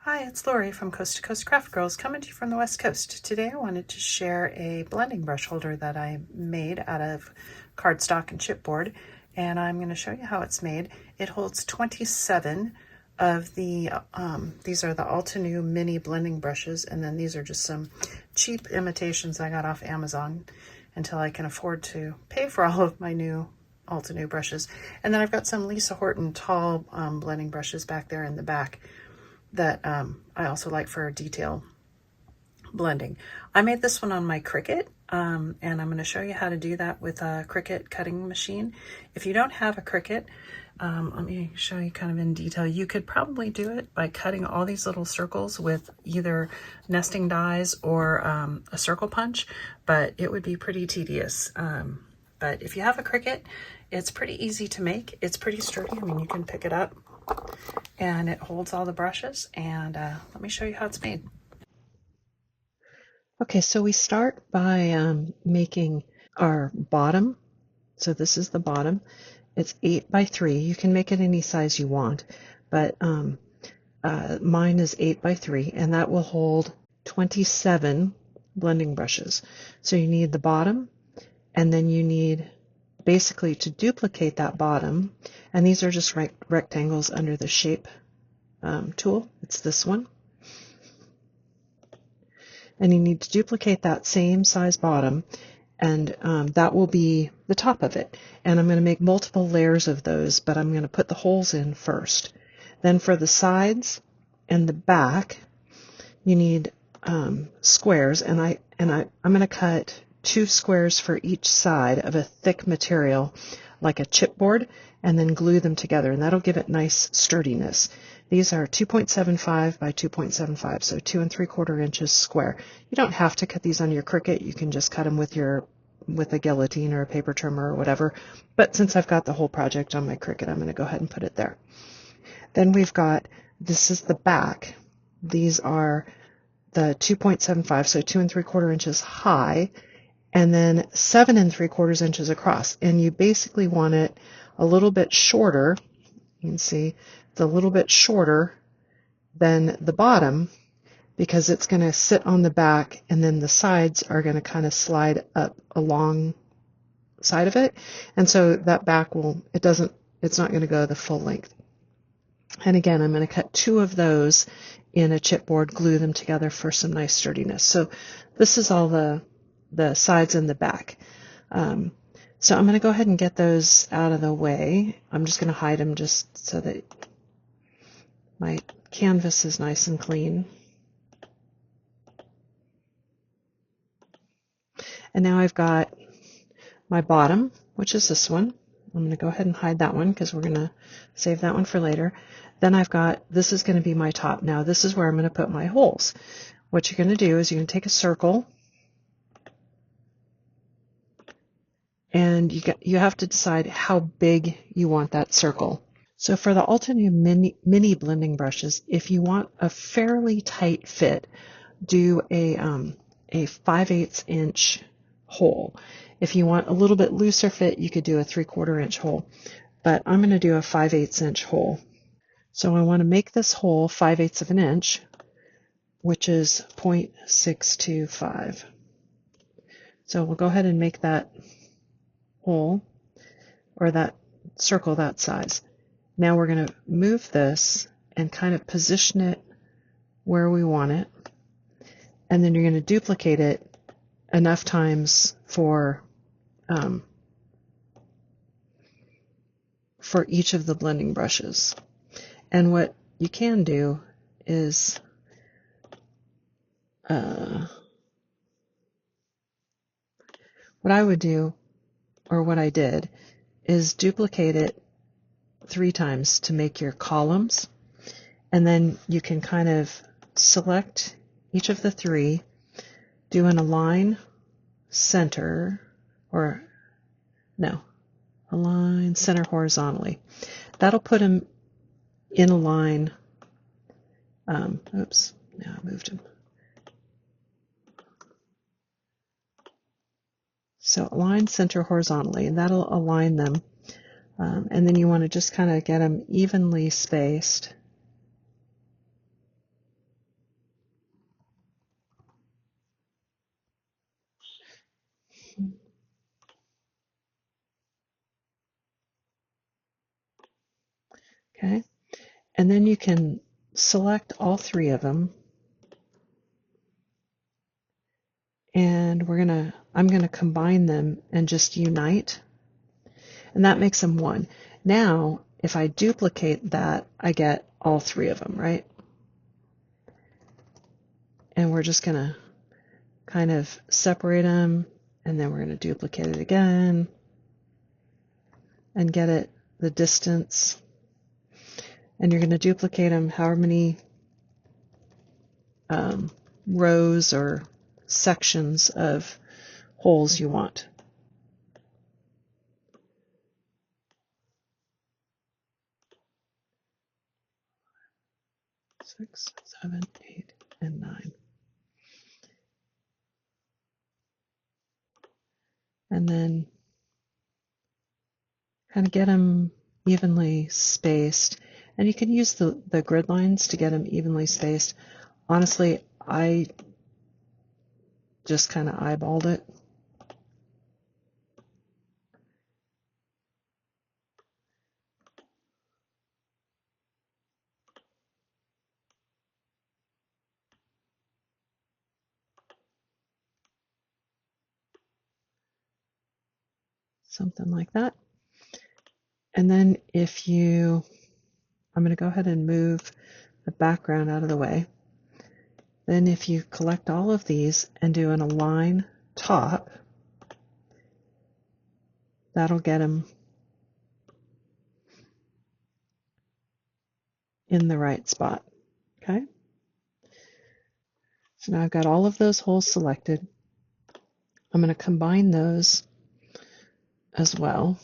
Hi, it's Lori from Coast to Coast Craft Girls coming to you from the West Coast. Today I wanted to share a blending brush holder that I made out of cardstock and chipboard, and I'm going to show you how it's made. It holds 27 of the, these are the Altenew mini blending brushes, and then these are just some cheap imitations I got off Amazon until I can afford to pay for all of my new Altenew brushes. And then I've got some Lisa Horton tall blending brushes back there in the back that I also like for detail blending. I made this one on my Cricut, and I'm going to show you how to do that with a Cricut cutting machine. If you don't have a Cricut, let me show you kind of in detail. You could probably do it by cutting all these little circles with either nesting dies or a circle punch, but it would be pretty tedious. But if you have a Cricut, it's pretty easy to make. It's pretty sturdy. I mean, you can pick it up and it holds all the brushes, and let me show you how it's made. Okay, so we start by making our bottom. So this is the bottom. It's 8 by 3. You can make it any size you want, but mine is 8 by 3, and that will hold 27 blending brushes. So you need the bottom, and then you need basically to duplicate that bottom, and these are just rectangles under the shape tool. It's this one. And you need to duplicate that same size bottom, and that will be the top of it. And I'm going to make multiple layers of those, but I'm going to put the holes in first. Then for the sides and the back, you need squares, and I'm going to cut 2 squares for each side of a thick material like a chipboard, and then glue them together, and that'll give it nice sturdiness. These are 2.75 by 2.75, so 2 3/4 inches square. You don't have to cut these on your Cricut. You can just cut them with a guillotine or a paper trimmer or whatever. But since I've got the whole project on my Cricut, I'm going to go ahead and put it there. Then we've got, this is the back. These are the 2.75, so 2 3/4 inches high, and then 7 3/4 inches across. And you basically want it a little bit shorter. You can see it's a little bit shorter than the bottom because it's going to sit on the back, and then the sides are going to kind of slide up along side of it. And so that back it's not going to go the full length. And again, I'm going to cut 2 of those in a chipboard, glue them together for some nice sturdiness. So this is all the sides and the back. So I'm going to go ahead and get those out of the way. I'm just going to hide them just so that my canvas is nice and clean. And now I've got my bottom, which is this one. I'm going to go ahead and hide that one because we're going to save that one for later. Then I've got, this is going to be my top. Now this is where I'm going to put my holes. What you're going to do is you're going to take a circle, and you have to decide how big you want that circle. So for the Altenew mini blending brushes, if you want a fairly tight fit, do a 5/8 inch hole. If you want a little bit looser fit, you could do a 3/4 inch hole, but I'm going to do a 5/8 inch hole. So I want to make this hole 5/8 of an inch, which is 0.625. So we'll go ahead and make that hole, or that circle, that size. Now we're going to move this and kind of position it where we want it, and then you're going to duplicate it enough times for each of the blending brushes. And what you can do is what I would do, or what I did, is duplicate it 3 times to make your columns, and then you can kind of select each of the 3, do an align center, or no, align center horizontally. That'll put them in a line. Oops, now I moved them. So align center horizontally, and that'll align them. And then you want to just kind of get them evenly spaced Okay, and then you can select all three of them, and I'm gonna combine them and just unite, and that makes them one. Now, if I duplicate that, I get all three of them, right? And we're just gonna kind of separate them, and then we're gonna duplicate it again and get it the distance. And you're gonna duplicate them however many rows or sections of holes you want. 6, 7, 8, and 9. And then kind of get them evenly spaced. And you can use the grid lines to get them evenly spaced. Honestly, I just kind of eyeballed it. Something like that. And then I'm going to go ahead and move the background out of the way. Then if you collect all of these and do an align top, that'll get them in the right spot. Okay. So now I've got all of those holes selected. I'm going to combine those as well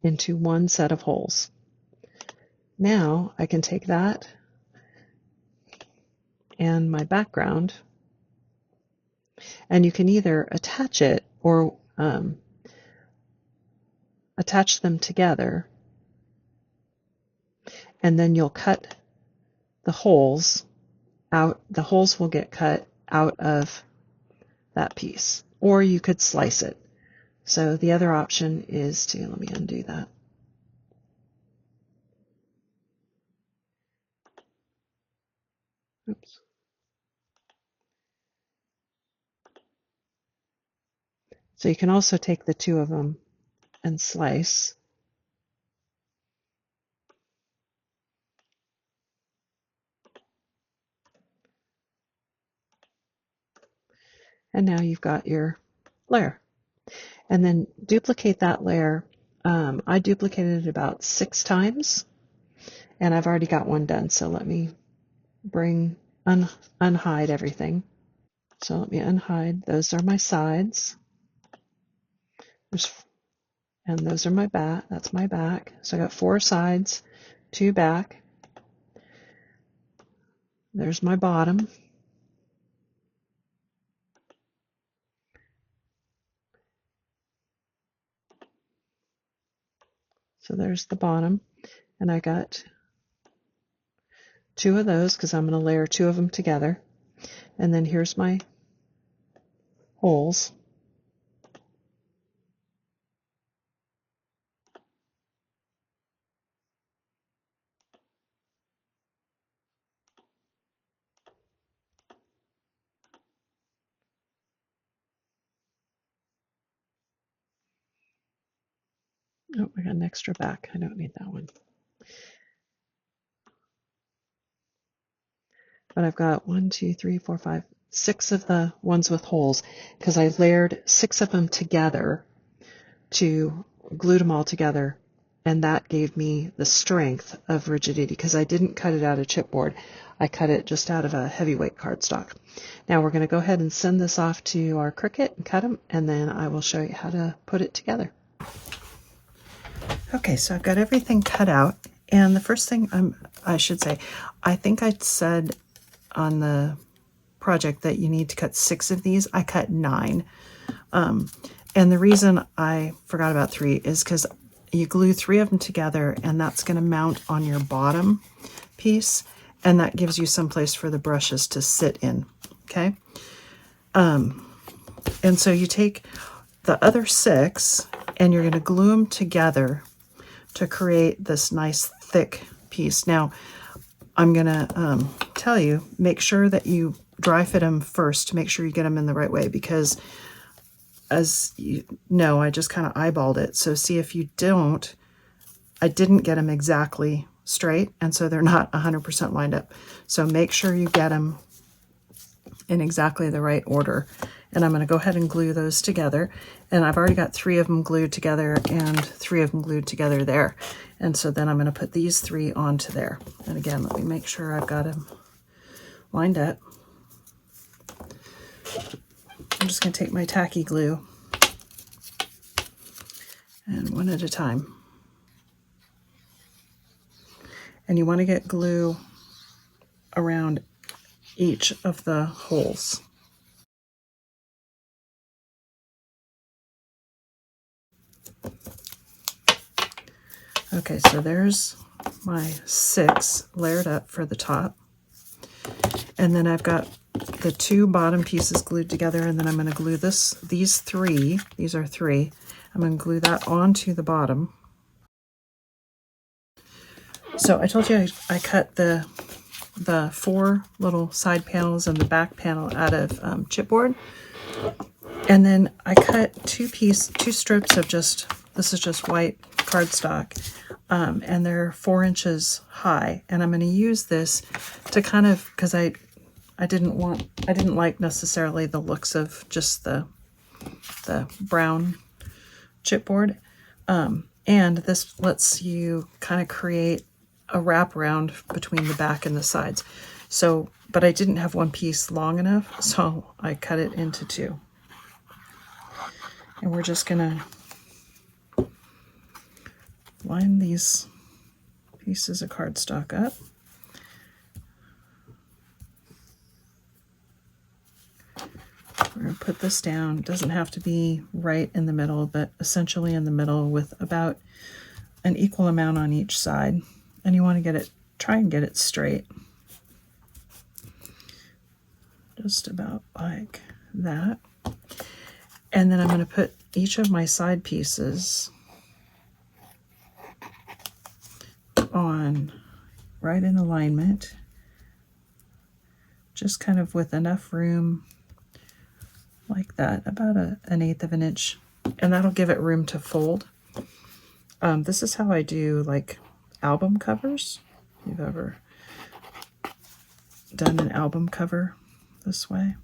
into one set of holes. Now I can take that and my background, and you can either attach it or attach them together, and then you'll cut the holes out. The holes will get cut out of that piece, or you could slice it. So the other option is to, let me undo that. Oops. So you can also take the two of them and slice. And now you've got your layer. And then duplicate that layer. I duplicated it about 6 times, and I've already got one done. So let me unhide everything. So let me unhide. Those are my sides. And those are my back. That's my back. So I got 4 sides, 2 back. There's my bottom. So there's the bottom. And I got 2 of those because I'm going to layer 2 of them together. And then here's my holes. Oh, I got an extra back. I don't need that one. But I've got 1, 2, 3, 4, 5, 6 of the ones with holes because I layered 6 of them together to glued them all together, and that gave me the strength of rigidity because I didn't cut it out of chipboard. I cut it just out of a heavyweight cardstock. Now we're going to go ahead and send this off to our Cricut and cut them, and then I will show you how to put it together. Okay, so I've got everything cut out, and the first thing I should say, I think I said on the project that you need to cut 6 of these. I cut 9. And the reason I forgot about 3 is because you glue 3 of them together, and that's going to mount on your bottom piece, and that gives you some place for the brushes to sit in. Okay. And so you take the other 6 and you're going to glue them together to create this nice thick piece. Now, I'm gonna tell you, make sure that you dry fit them first to make sure you get them in the right way, because as you know, I just kind of eyeballed it. So see, if you don't, I didn't get them exactly straight, and so they're not 100% lined up. So make sure you get them in exactly the right order. And I'm going to go ahead and glue those together. And I've already got 3 of them glued together and 3 of them glued together there. And so then I'm going to put these 3 onto there. And again, let me make sure I've got them lined up. I'm just going to take my tacky glue and one at a time. And you want to get glue around each of the holes. Okay, so there's my 6 layered up for the top. And then I've got the 2 bottom pieces glued together, and then I'm going to glue these 3, these are 3, I'm going to glue that onto the bottom. So I told you I cut the 4 little side panels and the back panel out of chipboard. And then I cut 2 strips of this is just white cardstock, and they're 4 inches high. And I'm going to use this to kind of, because I didn't like necessarily the looks of just the brown chipboard. And this lets you kind of create a wraparound between the back and the sides. So, but I didn't have one piece long enough, so I cut it into 2. And we're just gonna line these pieces of cardstock up. We're gonna put this down. It doesn't have to be right in the middle, but essentially in the middle with about an equal amount on each side. And you want to try and get it straight. Just about like that. And then I'm going to put each of my side pieces on right in alignment, just kind of with enough room like that, about an 1/8 of an inch, and that'll give it room to fold. This is how I do like album covers. If you've ever done an album cover this way.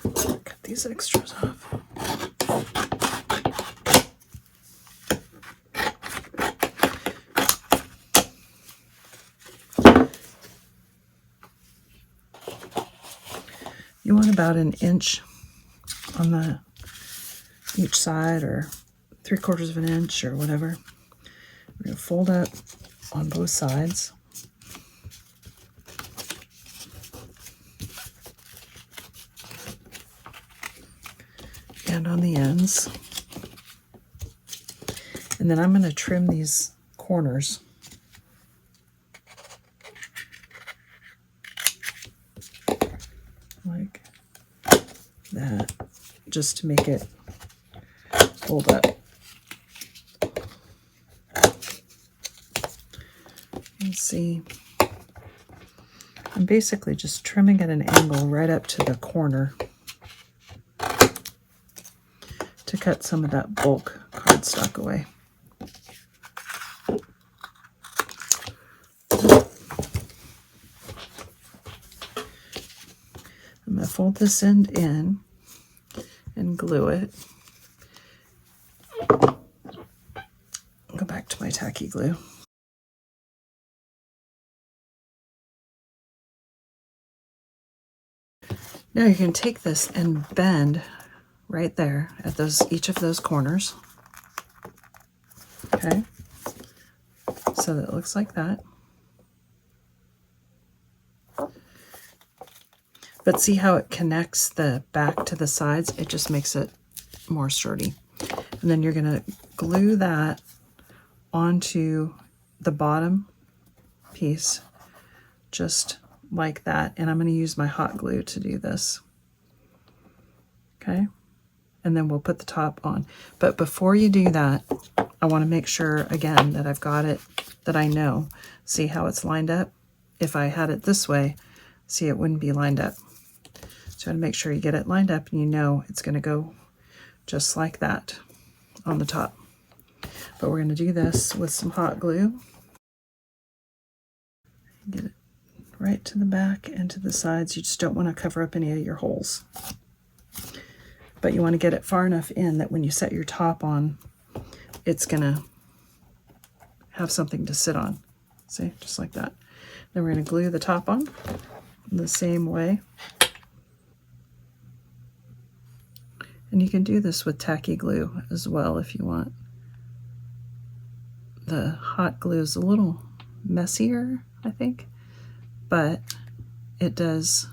Cut these extras off. You want about an inch on each side, or 3/4 of an inch, or whatever. We're going to fold up on both sides. And on the ends. And then I'm going to trim these corners. Like that, just to make it fold up. Let's see. I'm basically just trimming at an angle right up to the corner to cut some of that bulk cardstock away. I'm going to fold this end in and glue it. Go back to my tacky glue. Now you can take this and bend right there at each of those corners. Okay, so that it looks like that. But see how it connects the back to the sides? It just makes it more sturdy. And then you're going to glue that onto the bottom piece, just like that. And I'm going to use my hot glue to do this. Okay, and then we'll put the top on. But before you do that, I want to make sure, again, that I've got it, that I know. See how it's lined up? If I had it this way, see, it wouldn't be lined up. So I want to make sure you get it lined up and you know it's going to go just like that on the top. But we're going to do this with some hot glue. Get it right to the back and to the sides. You just don't want to cover up any of your holes. But you want to get it far enough in that when you set your top on, it's going to have something to sit on. See, just like that. Then we're going to glue the top on the same way. And you can do this with tacky glue as well if you want. The hot glue is a little messier, I think, but it does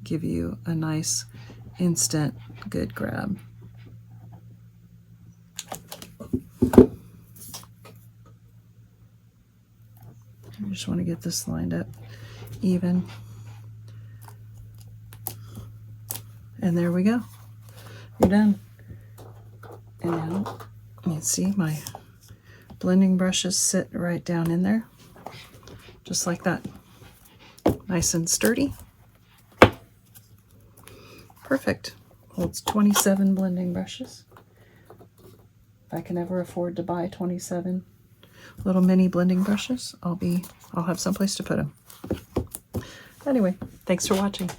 give you a nice instant good grab. I just want to get this lined up even. And there we go. You're done. And now you can see my blending brushes sit right down in there, just like that. Nice and sturdy. Perfect. Holds 27 blending brushes. If I can ever afford to buy 27 little mini blending brushes, I'll have someplace to put them. Anyway, thanks for watching.